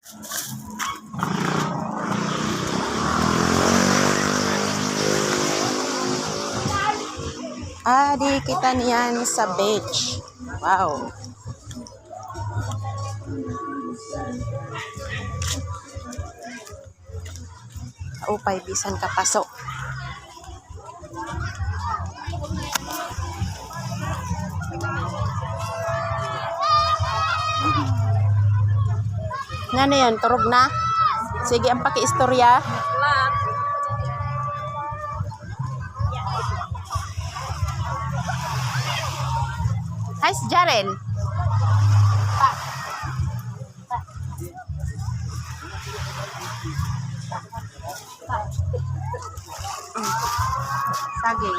Di kita niyan sa beach. Wow. Upay bisan kapaso. Nga na yan, turog na. Sige, ang paki-istorya. Hi, si Jaren. Saging.